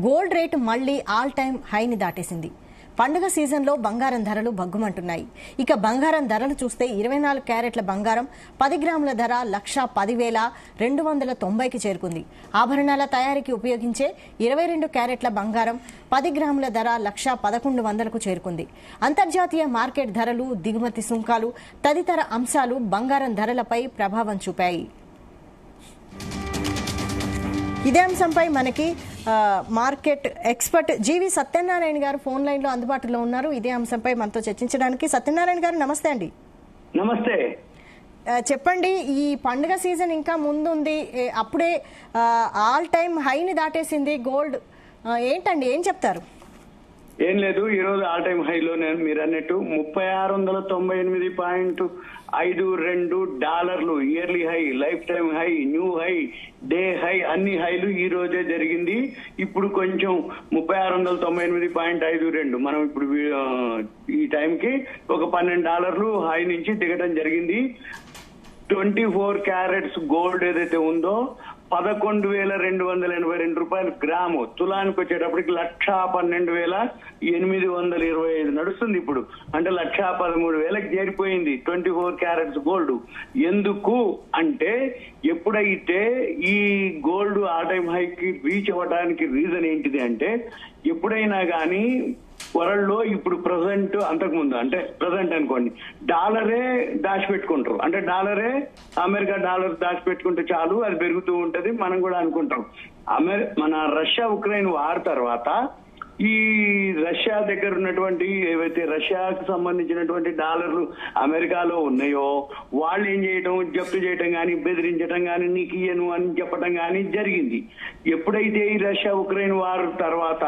Gold rate మళ్లీ all time హైని దాటేసింది. పండుగ సీజన్లో బంగారం ధరలు భగ్గుమంటున్నాయి. ఇక బంగారం ధరలు చూస్తే 24 క్యారెట్ల బంగారం 10 గ్రాముల ధర 1,10,290కి చేరుకుంది. ఆభరణాల తయారీకి ఉపయోగించే 22 క్యారెట్ల బంగారం 10 గ్రాముల ధర 1,11,100కు చేరుకుంది. అంతర్జాతీయ మార్కెట్ ధరలు, దిగుమతి సుంకాలు తదితర అంశాలు బంగారం ధరలపై ప్రభావం చూపాయి. ఇదే అంశంపై మనకి మార్కెట్ ఎక్స్పర్ట్ జీవి సత్యనారాయణ గారు ఫోన్ లైన్ లో అందుబాటులో ఉన్నారు. ఇదే అంశంపై మనతో చర్చించడానికి. సత్యనారాయణ గారు నమస్తే అండి. నమస్తే. చెప్పండి, ఈ పండుగ సీజన్ ఇంకా ముందుంది, అప్పుడే ఆల్ టైమ్ హైని దాటేసింది గోల్డ్. ఏంటండి, ఏం చెప్తారు? ఏం లేదు, ఈ రోజు ఆల్ టైమ్ హైలో మీరు అన్నట్టు 3698.52 yearly high, life time high, new high, day high, అన్ని హైలు ఈ రోజే జరిగింది. ఇప్పుడు కొంచెం 3698.52 మనం ఇప్పుడు ఈ టైంకి ఒక $12 హై నుంచి దిగడం జరిగింది. 24 క్యారెట్స్ గోల్డ్ ఏదైతే ఉందో 11,282 రూపాయలు గ్రాము, తులానికి వచ్చేటప్పటికి 1,12,825 నడుస్తుంది. ఇప్పుడు అంటే 1,13,000కి చేరిపోయింది 24 క్యారెట్స్ గోల్డ్. ఎందుకు అంటే ఎప్పుడైతే ఈ గోల్డ్ ఆల్ టైమ్ హైకి రీచ్ అవ్వడానికి రీజన్ ఏంటిది అంటే, ఎప్పుడైనా కానీ వరల్డ్ లో ఇప్పుడు ప్రజెంట్, అంతకుముందు అంటే ప్రజెంట్ అనుకోండి, డాలరే దాచిపెట్టుకుంటారు. అంటే డాలరే, అమెరికా డాలర్ దాచిపెట్టుకుంటే చాలు, అది పెరుగుతూ ఉంటది, మనం కూడా అనుకుంటాం. మన రష్యా ఉక్రెయిన్ వార్ తర్వాత ఈ రష్యా దగ్గర ఉన్నటువంటి ఏవైతే రష్యాకు సంబంధించినటువంటి డాలర్లు అమెరికాలో ఉన్నాయో వాళ్ళు ఏం చేయటం, జప్తు చేయటం కానీ, బెదిరించడం కానీ, నీకు ఇయ్యను అని చెప్పడం కానీ జరిగింది. ఎప్పుడైతే ఈ రష్యా ఉక్రెయిన్ వార్ తర్వాత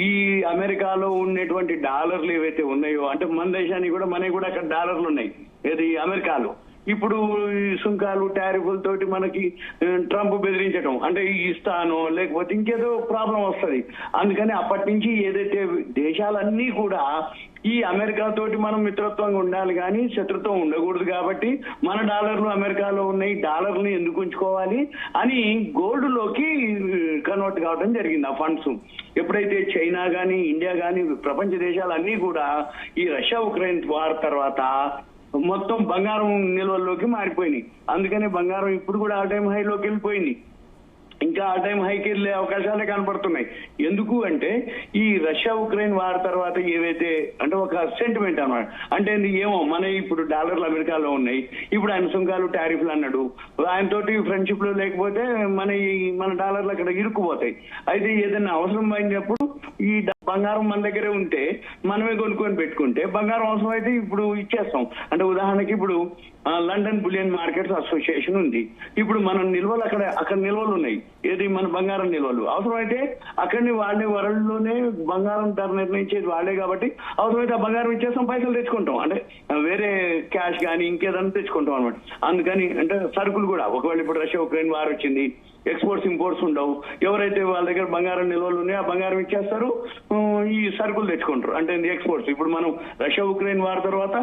ఈ అమెరికాలో ఉన్నటువంటి డాలర్లు ఏవైతే ఉన్నాయో, అంటే మన దేశానికి కూడా, మనకి కూడా అక్కడ డాలర్లు ఉన్నాయి ఏది అమెరికాలో. ఇప్పుడు ఈ సుంకాలు, టారిఫ్లతోటి మనకి ట్రంప్ బెదిరించడం, అంటే ఇస్తాను లేకపోతే ఇంకేదో ప్రాబ్లం వస్తుంది. అందుకని అప్పటి నుంచి ఏదైతే దేశాలన్నీ కూడా ఈ అమెరికా తోటి మనం మిత్రత్వంగా ఉండాలి కానీ శత్రుత్వం ఉండకూడదు, కాబట్టి మన డాలర్లు అమెరికాలో ఉన్నాయి, డాలర్లు ఎందుకు ఉంచుకోవాలి అని గోల్డ్ లోకి కన్వర్ట్ కావడం జరిగింది ఆ ఫండ్స్. ఎప్పుడైతే చైనా గానీ, ఇండియా గానీ, ప్రపంచ దేశాలన్నీ కూడా ఈ రష్యా ఉక్రెయిన్ వార్ తర్వాత మొత్తం బంగారం నిల్వల్లోకి మారిపోయినాయి. అందుకనే బంగారం ఇప్పుడు కూడా ఆల్ టైమ్ హైలోకి వెళ్ళిపోయింది. ఇంకా ఆల్ టైమ్ హైకి వెళ్ళే అవకాశాలే కనపడుతున్నాయి. ఎందుకు అంటే ఈ రష్యా ఉక్రెయిన్ వార్ తర్వాత ఏవైతే అంటే ఒక సెంటిమెంట్ అన్నమాట. అంటే ఏమో మన ఇప్పుడు డాలర్లు అమెరికాలో ఉన్నాయి, ఇప్పుడు ఆయన సుంకాలు, టారిఫ్లు అన్నాడు, ఆయన తోటి ఫ్రెండ్షిప్ లో లేకపోతే మన డాలర్లు అక్కడ ఇరుక్కుపోతాయి. అయితే ఏదైనా అవసరం అయినప్పుడు ఈ బంగారం మన దగ్గరే ఉంటే మనమే కొనుక్కొని పెట్టుకుంటే బంగారం అవసరం అయితే ఇప్పుడు ఇచ్చేస్తాం. అంటే ఉదాహరణకి ఇప్పుడు లండన్ బులియన్ మార్కెట్స్ అసోసియేషన్ ఉంది. ఇప్పుడు మన నిల్వలు అక్కడ నిల్వలు ఉన్నాయి, ఏది మన బంగారం నిల్వలు. అవసరమైతే అక్కడిని వాళ్ళే వరల్డ్ లోనే బంగారం ధర నిర్ణయించేది వాళ్ళే, కాబట్టి అవసరమైతే ఆ బంగారం ఇచ్చేస్తాం, పైసలు తెచ్చుకుంటాం. అంటే వేరే క్యాష్ కానీ ఇంకేదన్నా తెచ్చుకుంటాం అనమాట. అందుకని అంటే సరుకులు కూడా, ఒకవేళ ఇప్పుడు రష్యా ఉక్రెయిన్ వార్ వచ్చింది, ఎక్స్పోర్ట్స్ ఇంపోర్ట్స్ ఉండవు, ఎవరైతే వాళ్ళ దగ్గర బంగారం నిల్వలు ఉన్నాయో ఆ బంగారం ఇచ్చేస్తారు, ఈ సరుకులు తెచ్చుకుంటారు. అంటే ఎక్స్పోర్ట్స్ ఇప్పుడు మనం రష్యా ఉక్రెయిన్ వార్ తర్వాత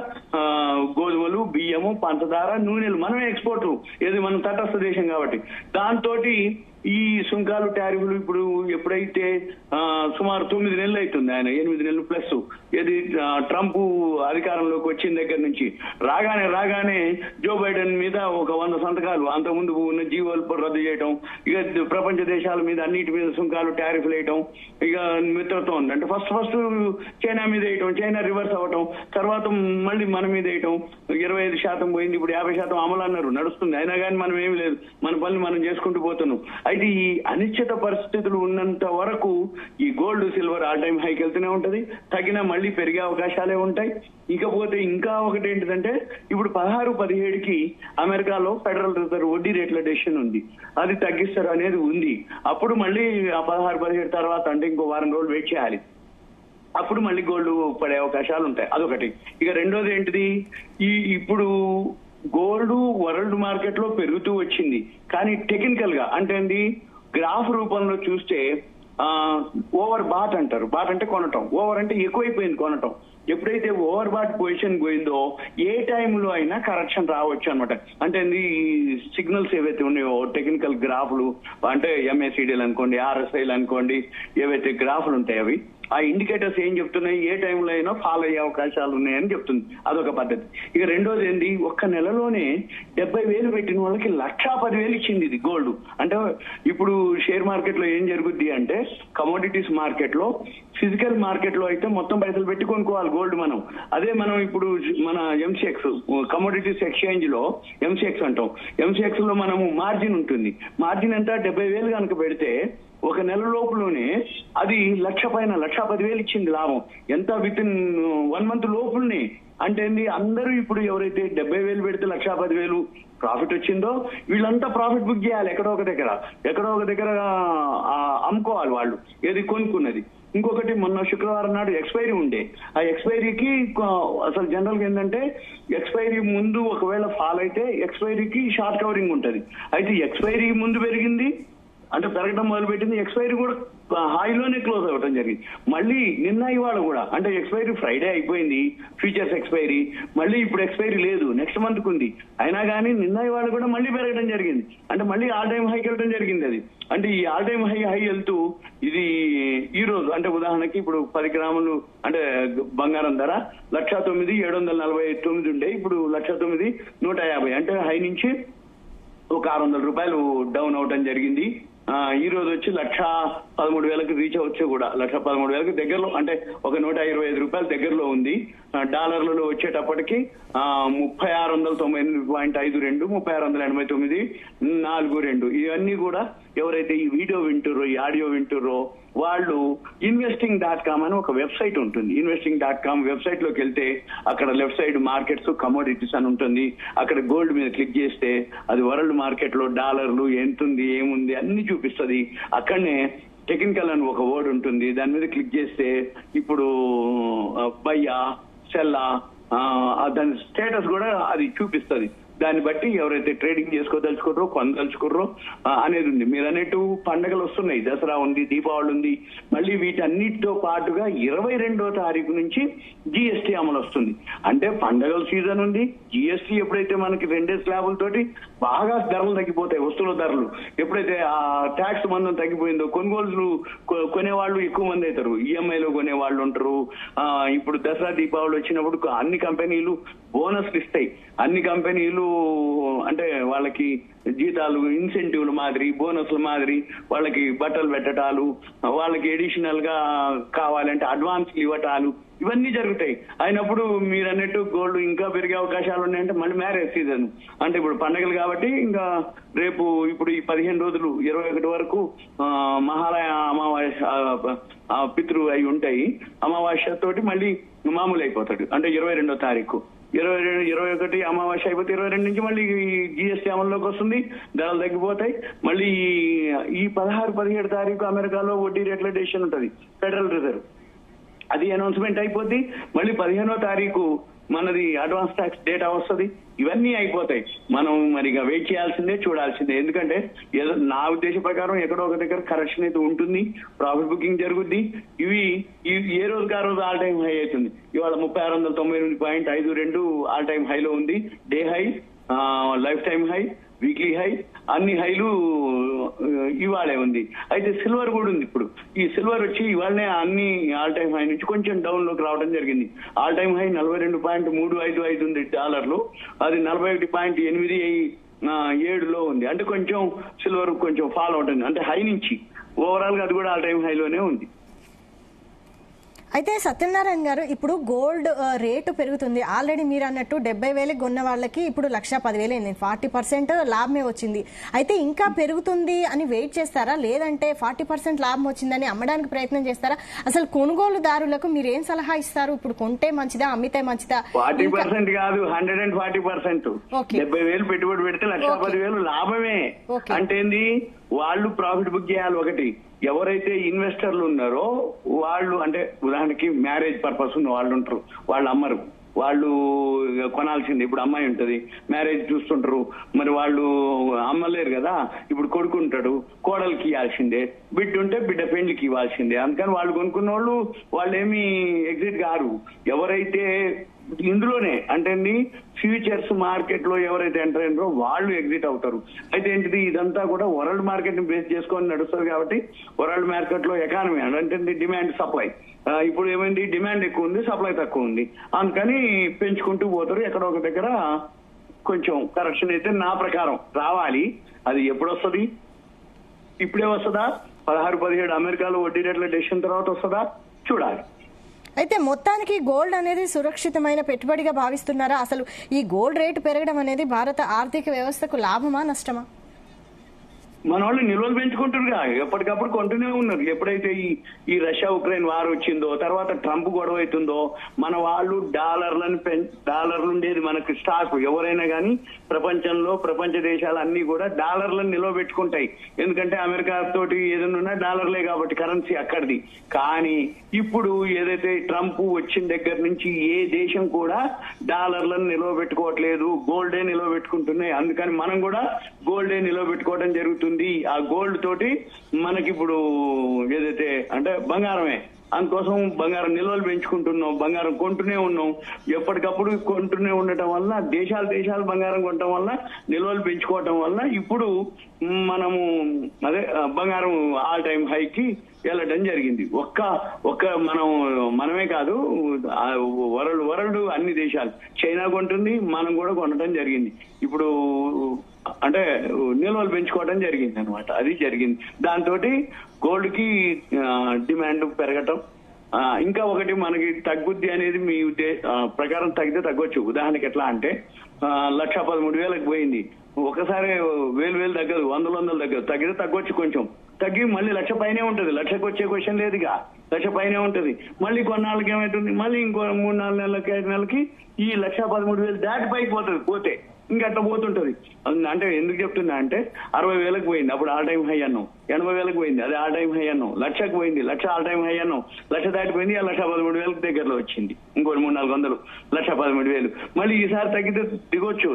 గోధుమలు, బియ్యము, పంచదార, నూనెలు మనమే ఎక్స్పోర్ట్, ఏది మనం తటస్థ దేశం కాబట్టి. దాంతో ఈ సుంకాలు, టారిఫ్లు ఇప్పుడు ఎప్పుడైతే సుమారు 9 నెలలు అవుతుంది, ఆయన 8 నెలలు ప్లస్, ఏది ట్రంప్ అధికారంలోకి వచ్చిన దగ్గర నుంచి రాగానే జో బైడెన్ మీద ఒక 100 సంతకాలు, అంతకుముందు ఉన్న జీవోలు రద్దు చేయటం, ఇక ప్రపంచ దేశాల మీద అన్నిటి మీద సుంకాలు, టారిఫ్లు వేయటం, ఇక మిత్రత్వం ఉంది. అంటే ఫస్ట్ చైనా మీద వేయటం, చైనా రివర్స్ అవ్వటం, తర్వాత మళ్ళీ మన మీద వేయటం. 25% పోయింది, ఇప్పుడు 50% అమలు అన్నారు, నడుస్తుంది. అయినా కానీ మనం ఏమి లేదు, మన పనులు మనం చేసుకుంటూ పోతున్నాం. అయితే ఈ అనిశ్చిత పరిస్థితులు ఉన్నంత వరకు ఈ గోల్డ్, సిల్వర్ ఆల్ టైమ్ హైకి వెళ్తూనే ఉంటది, తగిన మళ్ళీ పెరిగే అవకాశాలే ఉంటాయి. ఇకపోతే ఇంకా ఒకటి ఏంటిదంటే, ఇప్పుడు 16-17కి అమెరికాలో ఫెడరల్ రిజర్వ్ వడ్డీ రేట్ల డెసిషన్ ఉంది, అది తగ్గిస్తారు అనేది ఉంది. అప్పుడు మళ్ళీ ఆ 16-17 తర్వాత, అంటే ఇంకో వారం రోజులు వెయిట్ చేయాలి, అప్పుడు మళ్ళీ గోల్డ్ పడే అవకాశాలు ఉంటాయి. అదొకటి. ఇక రెండోది ఏంటిది, ఇప్పుడు గోల్డ్ వరల్డ్ మార్కెట్ లో పెరుగుతూ వచ్చింది, కానీ టెక్నికల్ గా అంటే గ్రాఫ్ రూపంలో చూస్తే ఓవర్ బాట్ అంటారు. బాట్ అంటే కొనటం, ఓవర్ అంటే ఎక్కువైపోయింది కొనటం. ఎప్పుడైతే ఓవర్ బాట్ పొజిషన్ పోయిందో ఏ టైంలో అయినా కరెక్షన్ రావచ్చు అనమాట. అంటే ఈ సిగ్నల్స్ ఏవైతే ఉన్నాయో టెక్నికల్ గ్రాఫ్లు, అంటే ఎంఏసిడీలు అనుకోండి, ఆర్ఎస్ఐలు అనుకోండి, ఏవైతే గ్రాఫ్లు ఉంటాయి అవి ఆ ఇండికేటర్స్ ఏం చెప్తున్నాయి, ఏ టైంలో అయినా ఫాలో అయ్యే అవకాశాలు ఉన్నాయని చెప్తుంది. అదొక పద్ధతి. ఇక రెండోది ఏంటి, ఒక్క నెలలోనే 70,000 పెట్టిన వాళ్ళకి 1,10,000 ఇచ్చింది ఇది గోల్డ్. అంటే ఇప్పుడు షేర్ మార్కెట్ లో ఏం జరుగుద్ది అంటే, కమోడిటీస్ మార్కెట్ లో, ఫిజికల్ మార్కెట్ లో అయితే మొత్తం పైసలు పెట్టి కొనుక్కోవాలి గోల్డ్ మనం. అదే మనం ఇప్పుడు మన ఎంసీఎక్స్ కమోడిటీస్ ఎక్స్చేంజ్ లో ఎంసీఎక్స్ అంటాం, ఎంసీఎక్స్ లో మనము మార్జిన్ ఉంటుంది. మార్జిన్ ఎంత 70,000 కనుక పెడితే ఒక నెల లోపులోనే అది 1,00,000 పైన 1,10,000 ఇచ్చింది లాభం. ఎంత విత్ ఇన్ 1 month లోపుల్ని. అంటే అందరూ ఇప్పుడు ఎవరైతే 70,000 పెడితే 1,10,000 ప్రాఫిట్ వచ్చిందో వీళ్ళంతా ప్రాఫిట్ బుక్ చేయాలి. ఎక్కడో ఒక దగ్గర అమ్ముకోవాలి వాళ్ళు ఏది కొనుక్కున్నది. ఇంకొకటి, మొన్న శుక్రవారం నాడు ఎక్స్పైరీ ఉండే. ఆ ఎక్స్పైరీకి అసలు జనరల్ గా ఏంటంటే, ఎక్స్పైరీ ముందు ఒకవేళ ఫాల్ అయితే ఎక్స్పైరీకి షార్ట్ కవరింగ్ ఉంటది. అయితే ఎక్స్పైరీ ముందు పెరిగింది, అంటే పెరగడం మొదలుపెట్టింది, ఎక్స్పైరీ కూడా హాయిలోనే క్లోజ్ అవ్వడం జరిగింది. మళ్ళీ నిన్న ఇవాళ కూడా, అంటే ఎక్స్పైరీ ఫ్రైడే అయిపోయింది ఫ్యూచర్స్ ఎక్స్పైరీ, మళ్ళీ ఇప్పుడు ఎక్స్పైరీ లేదు, నెక్స్ట్ మంత్ ఉంది. అయినా కానీ నిన్న ఇవాళ కూడా మళ్ళీ పెరగడం జరిగింది. అంటే మళ్ళీ ఆల్ టైమ్ హైకి వెళ్ళడం జరిగింది అది. అంటే ఈ ఆల్ టైమ్ హై వెళ్తూ ఇది ఈ రోజు, అంటే ఉదాహరణకి ఇప్పుడు 10 గ్రాములు అంటే బంగారం ధర 1,09,749 ఉండే, ఇప్పుడు 1,09,150, అంటే హై నుంచి ఒక 600 రూపాయలు డౌన్ అవడం జరిగింది. ఈ రోజు వచ్చి 1,13,000 రీచ్ అవచ్చు కూడా. 1,13,000 దగ్గరలో, అంటే ఒక 125 రూపాయల దగ్గరలో ఉంది. డాలర్లలో వచ్చేటప్పటికి 3698.52, 3689.42. ఇవన్నీ కూడా ఎవరైతే ఈ వీడియో వింటుర్రో, ఈ ఆడియో వింటుర్రో వాళ్ళు investing.com అని ఒక వెబ్సైట్ ఉంటుంది. investing.com వెబ్సైట్ లోకి వెళ్తే అక్కడ లెఫ్ట్ సైడ్ మార్కెట్స్ కమోడిటీస్ అని ఉంటుంది. అక్కడ గోల్డ్ మీద క్లిక్ చేస్తే అది వరల్డ్ మార్కెట్ లో డాలర్లు ఎంతుంది, ఏముంది అన్ని చూపిస్తుంది. అక్కడనే టెక్నికల్ అని ఒక వర్డ్ ఉంటుంది, దాని మీద క్లిక్ చేస్తే ఇప్పుడు బయ్యా సెల్లా దాని స్టేటస్ కూడా అది చూపిస్తుంది. దాన్ని బట్టి ఎవరైతే ట్రేడింగ్ చేసుకోదలుచుకుర్రో, కొనదలుచుకుర్రో అనేది ఉంది. మీరు అన్నట్టు పండగలు వస్తున్నాయి, దసరా ఉంది, దీపావళి ఉంది. మళ్ళీ వీటన్నిటితో పాటుగా 22వ తారీఖు నుంచి జిఎస్టీ అమలు వస్తుంది. అంటే పండగల సీజన్ ఉంది, జిఎస్టీ ఎప్పుడైతే మనకి 2 స్లాబులతోటి బాగా ధరలు తగ్గిపోతాయి, వస్తువుల ధరలు ఎప్పుడైతే ఆ ట్యాక్స్ మందం తగ్గిపోయిందో కొనుగోలు కొనేవాళ్ళు ఎక్కువ మంది అవుతారు, ఈఎంఐలో కొనేవాళ్ళు ఉంటారు. ఇప్పుడు దసరా దీపావళి వచ్చినప్పుడు అన్ని కంపెనీలు బోనస్లు ఇస్తాయి. అన్ని కంపెనీలు అంటే వాళ్ళకి జీతాలు, ఇన్సెంటివ్ల మాదిరి, బోనస్ల మాదిరి వాళ్ళకి బట్టలు పెట్టటాలు, వాళ్ళకి ఎడిషనల్ గా కావాలంటే అడ్వాన్స్లు ఇవ్వటాలు, ఇవన్నీ జరుగుతాయి. అయినప్పుడు మీరు అన్నట్టు గోల్డ్ ఇంకా పెరిగే అవకాశాలు ఉన్నాయంటే మళ్ళీ మ్యారేజ్ సీజన్, అంటే ఇప్పుడు పండగలు కాబట్టి ఇంకా రేపు ఇప్పుడు ఈ 15 రోజులు 21 వరకు మహాలయ అమావాస్య పితృ అయి ఉంటాయి. అమావాస్య తోటి మళ్ళీ మామూలు అయిపోతాడు. అంటే 22వ తారీఖు 21 అమావాస్య అయిపోతే 22 నుంచి మళ్ళీ జిఎస్టీ అమల్లోకి వస్తుంది, ధరలు తగ్గిపోతాయి. మళ్ళీ ఈ 16-17 తారీఖు అమెరికాలో వడ్డీ రేట్ల డెసిషన్ ఉంటుంది, ఫెడరల్ రిజర్వ్, అది అనౌన్స్మెంట్ అయిపోద్ది. మళ్ళీ 15వ తారీఖు మనది అడ్వాన్స్ ట్యాక్స్ డేటా వస్తుంది. ఇవన్నీ అయిపోతాయి. మనం మరిగా వెయిట్ చేయాల్సిందే, చూడాల్సిందే. ఎందుకంటే నా ఉద్దేశ ప్రకారం ఎక్కడో ఒక దగ్గర కరెక్షన్ అయితే ఉంటుంది, ప్రాఫిట్ బుకింగ్ జరుగుద్ది. ఇవి ఏ రోజుకి ఆ రోజు ఆల్ టైమ్ హై అవుతుంది. ఇవాళ 3698.52 ఆల్ టైమ్ హైలో ఉంది. Day high, life time high, weekly high, అన్ని హైలు ఇవాళే ఉంది. అయితే సిల్వర్ కూడా ఉంది. ఇప్పుడు ఈ సిల్వర్ వచ్చి ఇవాళనే అన్ని ఆల్ టైమ్ హై నుంచి కొంచెం డౌన్ లోకి రావడం జరిగింది. ఆల్ టైమ్ హై 42.355 ఉంది డాలర్లు, అది 41.887లో ఉంది. అంటే కొంచెం సిల్వర్ కొంచెం ఫాల్ అవుతుంది, అంటే హై నుంచి. ఓవరాల్ గా అది కూడా ఆల్ టైమ్ హైలోనే ఉంది. అయితే సత్యనారాయణ గారు, ఇప్పుడు గోల్డ్ రేటు పెరుగుతుంది. ఆల్రెడీ మీరు అన్నట్టు 70,000 కొన్న వాళ్ళకి ఇప్పుడు 1,10,000 అయింది, 40% లాభమే వచ్చింది. అయితే ఇంకా పెరుగుతుంది అని వెయిట్ చేస్తారా, లేదంటే 40% లాభం వచ్చిందని అమ్మడానికి ప్రయత్నం చేస్తారా? అసలు కొనుగోలుదారులకు మీరు ఏం సలహా ఇస్తారు? ఇప్పుడు కొంటే మంచిదా, అమ్మితే మంచిదా? 40% కాదు, 140%. 70,000 పెట్టుబడి పెడితే 1,10,000 లాభమే. అంటే వాళ్ళు ప్రాఫిట్ బుక్ చేయాలి. ఒకటి, ఎవరైతే ఇన్వెస్టర్లు ఉన్నారో వాళ్ళు, అంటే ఉదాహరణకి మ్యారేజ్ పర్పస్ ఉన్న వాళ్ళు ఉంటారు, వాళ్ళు అమ్మరు. వాళ్ళు కొనాల్సిందే. ఇప్పుడు అమ్మాయి ఉంటది, మ్యారేజ్ చూస్తుంటారు, మరి వాళ్ళు అమ్మలేరు కదా, ఇప్పుడు కొడుకు ఉంటాడు, కోడలికి ఇవ్వాల్సిందే, బిడ్డ ఉంటే బిడ్డ పెండ్లికి ఇవ్వాల్సిందే. అందుకని వాళ్ళు కొనుక్కున్న వాళ్ళు ఏమి ఎగ్జిట్ కారు. ఎవరైతే ఇందులోనే అంటే ఫ్యూచర్స్ మార్కెట్ లో ఎవరైతే ఎంటర్ అయినారో వాళ్ళు ఎగ్జిట్ అవుతారు. అయితే ఏంటిది, ఇదంతా కూడా వరల్డ్ మార్కెట్ ని బేస్ చేసుకొని నడుస్తుంది కాబట్టి వరల్డ్ మార్కెట్ లో ఎకానమీ అంటే డిమాండ్ సప్లై, ఇప్పుడు ఏమైంది, డిమాండ్ ఎక్కువ ఉంది, సప్లై తక్కువ ఉంది, అందుకని పెంచుకుంటూ పోతారు. ఎక్కడ ఒక దగ్గర కొంచెం కరెక్షన్ అయితే నా ప్రకారం రావాలి. అది ఎప్పుడు వస్తుంది, ఇప్పుడే వస్తుందా, 16-17 అమెరికాలో వడ్డీ రేట్ల డెసిషన్ తర్వాత వస్తుందా చూడాలి. అయితే మొత్తానికి గోల్డ్ అనేది సురక్షితమైన పెట్టుబడిగా భావిస్తున్నారా? అసలు ఈ గోల్డ్ రేటు పెరగడం అనేది భారత ఆర్థిక వ్యవస్థకు లాభమా నష్టమా? మన వాళ్ళు నిల్వలు పెంచుకుంటారుగా, ఎప్పటికప్పుడు కొంటూనే ఉన్నారు. ఎప్పుడైతే ఈ రష్యా ఉక్రెయిన్ వార్ వచ్చిందో, తర్వాత ట్రంప్ గొడవ అవుతుందో, మన వాళ్ళు డాలర్లు ఉండేది మనకు స్టాక్. ఎవరైనా కానీ ప్రపంచంలో ప్రపంచ దేశాలన్నీ కూడా డాలర్లను నిల్వ పెట్టుకుంటాయి. ఎందుకంటే అమెరికా తోటి ఏదైనా డాలర్లే కాబట్టి కరెన్సీ అక్కడిది. కానీ ఇప్పుడు ఏదైతే ట్రంప్ వచ్చిన దగ్గర నుంచి ఏ దేశం కూడా డాలర్లను నిల్వ పెట్టుకోవట్లేదు, గోల్డే నిల్వ పెట్టుకుంటున్నాయి. అందుకని మనం కూడా గోల్డే నిల్వ పెట్టుకోవడం జరుగుతుంది. ఆ గోల్డ్ తోటి మనకి ఇప్పుడు ఏదైతే అంటే బంగారమే, అందుకోసం బంగారం నిల్వలు పెంచుకుంటున్నాం, బంగారం కొంటూనే ఉన్నాం. ఎప్పటికప్పుడు కొంటూనే ఉండటం వల్ల దేశాలు బంగారం కొనటం వల్ల నిల్వలు పెంచుకోవటం వల్ల ఇప్పుడు మనము బంగారం ఆల్ టైమ్ హైకి వెళ్ళడం జరిగింది. ఒక్క మనమే కాదు, వరల్డ్ అన్ని దేశాలు, చైనా కొంటుంది, మనం కూడా కొనడం జరిగింది. ఇప్పుడు అంటే నిల్వలు పెంచుకోవడం జరిగింది అనమాట. అది జరిగింది. దాంతో గోల్డ్ కి డిమాండ్ పెరగటం. ఇంకా ఒకటి మనకి తగ్గుద్ది అనేది మీ ప్రకారం తగ్గితే తగ్గొచ్చు. ఉదాహరణకి ఎట్లా అంటే 1,13,000 పోయింది, ఒకసారి 1,000 తగ్గదు, 100 తగ్గదు. తగ్గితే తగ్గొచ్చు, కొంచెం తగ్గి మళ్ళీ 1,00,000 పైనే ఉంటది. 1,00,000కి వచ్చే క్వశ్చన్ లేదుగా, 1,00,000 పైనే ఉంటది. మళ్ళీ కొన్నాళ్ళకి ఏమైతుంది, మళ్ళీ ఇంకో 3-4 నెలలకి 5 నెలలకి ఈ 1,13,000 దాటి పైకి పోతే ఇంకట్లా పోతుంటది. అంటే ఎందుకు చెప్తున్నా అంటే 60,000కి పోయింది, అప్పుడు ఆల్ టైమ్ హై అన్నాం. 80,000కి పోయింది, అదే ఆల్ టైమ్ హై అన్నాం. 1,00,000కి పోయింది, 1,00,000 ఆల్ టైమ్ హై అన్నాం. 1,00,000 దాటిపోయింది, 1,13,000 దగ్గరలో వచ్చింది. ఇంకోటి 300-400, 1,13,000. మళ్ళీ ఈసారి తగ్గితే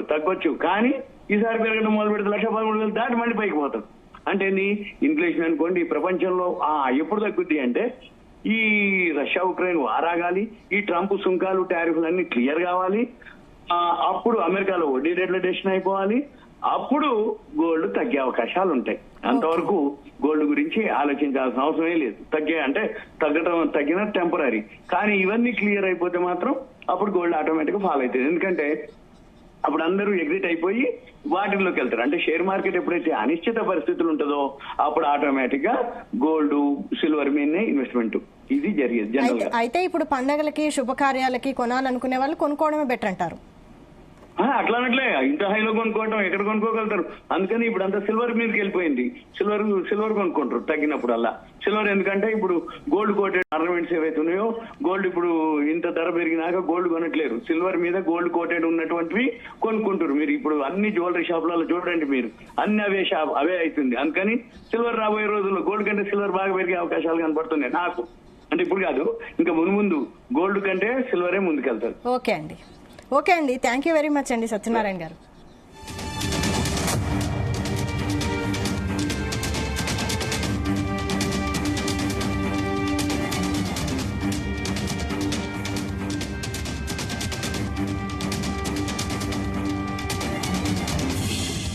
తగ్గొచ్చు, కానీ ఈసారి పెరగడం మొదలు పెడితే 1,13,000 దాటి మళ్ళీ పైకి పోతాం. అంటే ఇన్ఫ్లేషన్ అనుకోండి ఈ ప్రపంచంలో ఎప్పుడు తగ్గుద్ది అంటే ఈ రష్యా ఉక్రెయిన్ వార్ ఆగాలి, ఈ ట్రంప్ సుంకాలు టారిఫ్లు అన్ని క్లియర్ కావాలి, అప్పుడు అమెరికాలో వడ్డీ రేట్ల డెసిషన్ అయిపోవాలి, అప్పుడు గోల్డ్ తగ్గే అవకాశాలు ఉంటాయి. అంతవరకు గోల్డ్ గురించి ఆలోచించాల్సిన అవసరమే లేదు. తగ్గిన టెంపరీ, కానీ ఇవన్నీ క్లియర్ అయిపోతే మాత్రం అప్పుడు గోల్డ్ ఆటోమేటిక్ గా ఫాలో అవుతుంది. ఎందుకంటే అప్పుడు అందరూ ఎగ్జిట్ అయిపోయి వాటిల్లోకి వెళ్తారు. అంటే షేర్ మార్కెట్ ఎప్పుడైతే అనిశ్చిత పరిస్థితులు ఉంటుందో అప్పుడు ఆటోమేటిక్ గా గోల్డ్, సిల్వర్ మీదనే ఇన్వెస్ట్మెంట్ ఇది జరిగేది జనరల్ గా. అయితే ఇప్పుడు పండగలకి శుభకార్యాలకి కొనాలనుకునే వాళ్ళు కొనుక్కోవడమే బెటర్ అంటారు. అట్లానట్లే ఇంత హైలో కొనుక్కోవటం ఎక్కడ కొనుక్కోగలుగుతారు. అందుకని ఇప్పుడు అంతా సిల్వర్ మీదకి వెళ్ళిపోయింది. సిల్వర్ కొనుక్కుంటారు తగ్గినప్పుడల్లా. సిల్వర్ ఎందుకంటే ఇప్పుడు గోల్డ్ కోటెడ్ ఆర్నమెంట్స్ ఏవైతే ఉన్నాయో, గోల్డ్ ఇప్పుడు ఇంత ధర పెరిగినాక గోల్డ్ కొనట్లేరు, సిల్వర్ మీద గోల్డ్ కోటెడ్ ఉన్నటువంటివి కొనుక్కుంటారు. మీరు ఇప్పుడు అన్ని జ్యువెలరీ షాపులలో చూడండి, మీరు అన్ని అవే అవుతుంది. అందుకని సిల్వర్ రాబోయే రోజుల్లో గోల్డ్ కంటే సిల్వర్ బాగా పెరిగే అవకాశాలు కనపడుతున్నాయి నాకు. అంటే ఇప్పుడు కాదు, ఇంకా ముందు గోల్డ్ కంటే సిల్వరే ముందుకెళ్తారు. ఓకే అండి, థ్యాంక్ యూ వెరీ మచ్ అండి సత్యనారాయణ గారు.